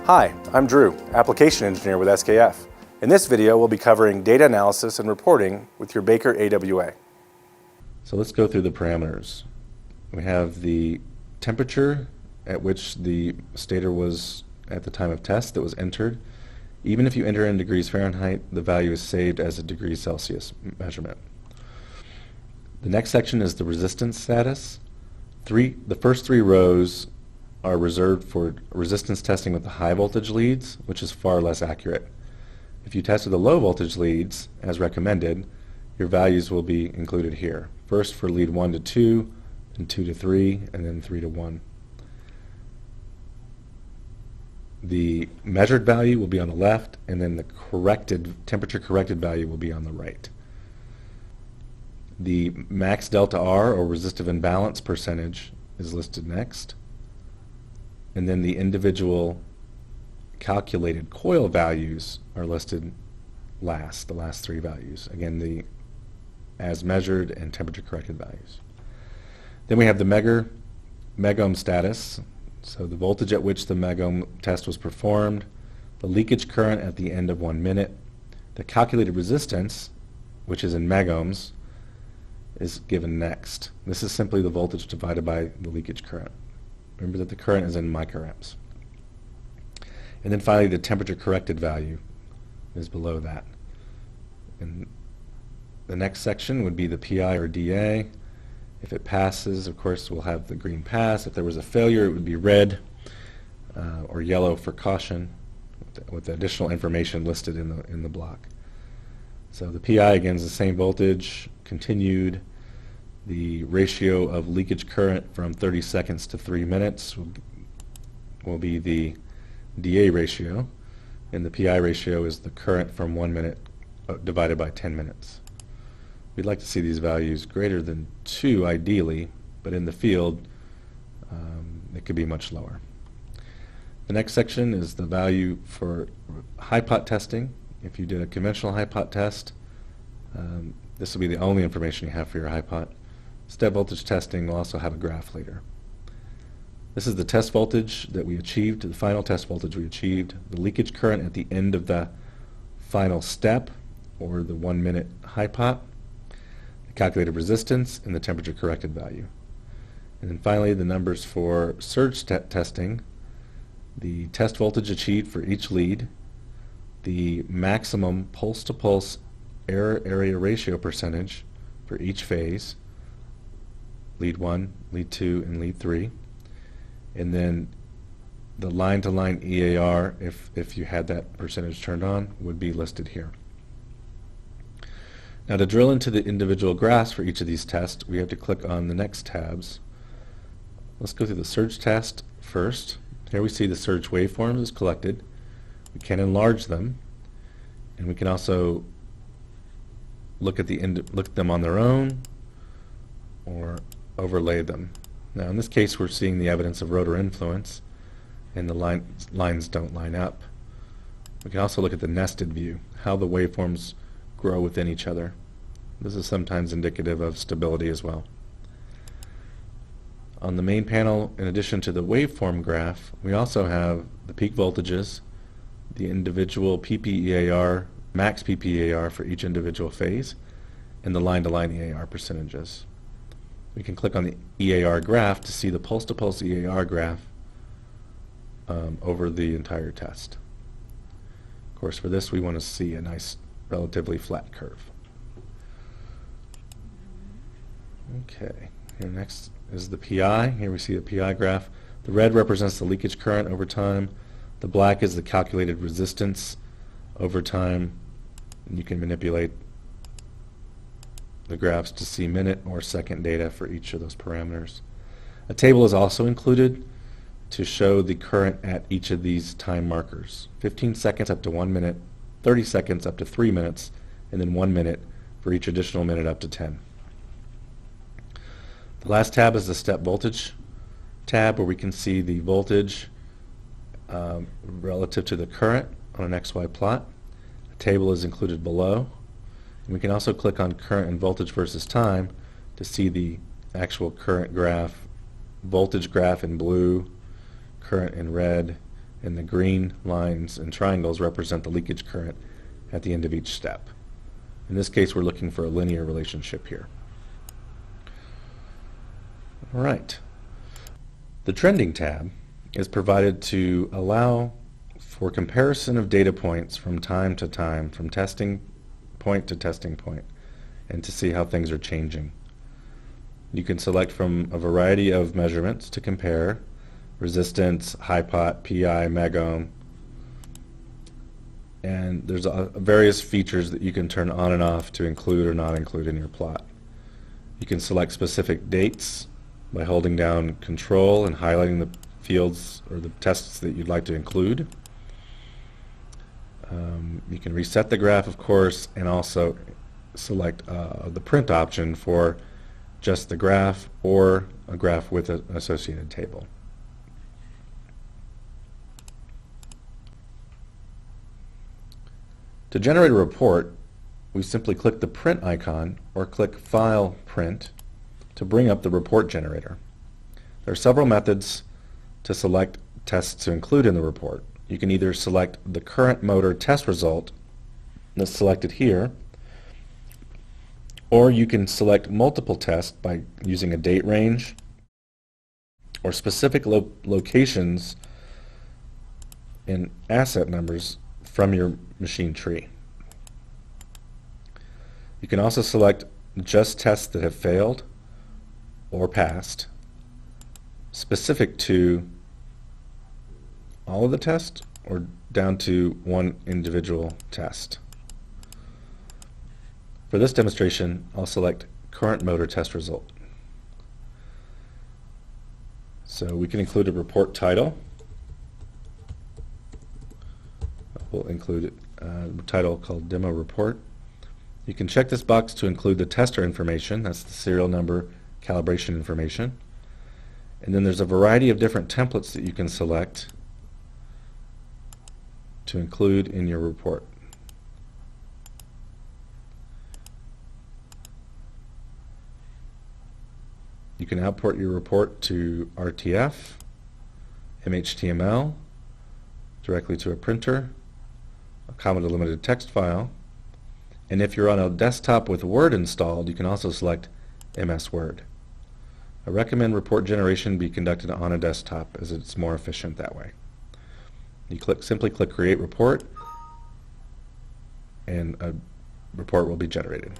Hi, I'm Drew, Application Engineer with SKF. In this video, we'll be covering data analysis and reporting with your Baker AWA. So let's go through the parameters. We have the temperature at which the stator was at the time of test that was entered. Even if you enter in degrees Fahrenheit, the value is saved as a degrees Celsius measurement. The next section is the resistance status. The first three rows are reserved for resistance testing with the high voltage leads, which is far less accurate. If you test with the low voltage leads, as recommended, your values will be included here. First for lead 1 to 2, then 2 to 3, and then 3 to 1. The measured value will be on the left, and then the temperature corrected value will be on the right. The max delta R, or resistive imbalance percentage, is listed next. And then the individual calculated coil values are listed last, the last three values. Again, the as measured and temperature corrected values. Then we have the Megome status, so the voltage at which the Megome test was performed, the leakage current at the end of 1 minute, the calculated resistance, which is in megohms, is given next. This is simply the voltage divided by the leakage current. Remember that the current is in microamps. And then finally, the temperature corrected value is below that. And the next section would be the PI or DA. If it passes, of course, we'll have the green pass. If there was a failure, it would be red or yellow for caution, with the additional information listed in the block. So the PI, again, is the same voltage, continued. The ratio of leakage current from 30 seconds to 3 minutes will be the DA ratio, and the PI ratio is the current from 1 minute divided by 10 minutes. We'd like to see these values greater than 2 ideally, but in the field it could be much lower. The next section is the value for hypot testing. If you did a conventional hypot test, this will be the only information you have for your hypot. Step voltage testing will also have a graph later. This is the test voltage that we achieved, the final test voltage we achieved, the leakage current at the end of the final step, or the 1 minute hypot, the calculated resistance, and the temperature corrected value. And then finally, the numbers for surge testing, the test voltage achieved for each lead, the maximum pulse-to-pulse error area ratio percentage for each phase, lead 1, lead 2, and lead 3, and then the line-to-line EAR, if you had that percentage turned on, would be listed here. Now to drill into the individual graphs for each of these tests, we have to click on the next tabs. Let's go through the surge test first. Here we see the surge waveforms is collected. We can enlarge them, and we can also look at them on their own or overlay them. Now in this case we're seeing the evidence of rotor influence, and the lines don't line up. We can also look at the nested view, how the waveforms grow within each other. This is sometimes indicative of stability as well. On the main panel, in addition to the waveform graph, we also have the peak voltages, the individual PPEAR, max PPEAR for each individual phase, and the line-to-line EAR percentages. We can click on the EAR graph to see the pulse-to-pulse EAR graph over the entire test. Of course, for this we want to see a nice, relatively flat curve. Okay, here next is the PI. Here we see the PI graph. The red represents the leakage current over time. The black is the calculated resistance over time. And you can manipulate the graphs to see minute or second data for each of those parameters. A table is also included to show the current at each of these time markers. 15 seconds up to 1 minute, 30 seconds up to 3 minutes, and then 1 minute for each additional minute up to 10. The last tab is the step voltage tab, where we can see the voltage relative to the current on an XY plot. A table is included below. And we can also click on current and voltage versus time to see the actual current graph, voltage graph in blue, current in red, and the green lines and triangles represent the leakage current at the end of each step. In this case, we're looking for a linear relationship here. All right. The trending tab is provided to allow for comparison of data points from time to time, from testing point to testing point, and to see how things are changing. You can select from a variety of measurements to compare: resistance, Hypot, PI, Megome, and there's various features that you can turn on and off to include or not include in your plot. You can select specific dates by holding down Control and highlighting the fields or the tests that you'd like to include. You can reset the graph, of course, and also select the print option for just the graph or a graph with an associated table. To generate a report, we simply click the print icon or click File, Print to bring up the report generator. There are several methods to select tests to include in the report. You can either select the current motor test result that's selected here, or you can select multiple tests by using a date range or specific locations and asset numbers from your machine tree. You can also select just tests that have failed or passed, specific to all of the tests or down to one individual test. For this demonstration, I'll select current motor test result. So we can include a report title. We'll include a title called Demo Report. You can check this box to include the tester information. That's the serial number, calibration information. And then there's a variety of different templates that you can select to include in your report. You can output your report to RTF, MHTML, directly to a printer, a comma delimited text file, and if you're on a desktop with Word installed, you can also select MS Word. I recommend report generation be conducted on a desktop as it's more efficient that way. You simply click Create Report, and a report will be generated.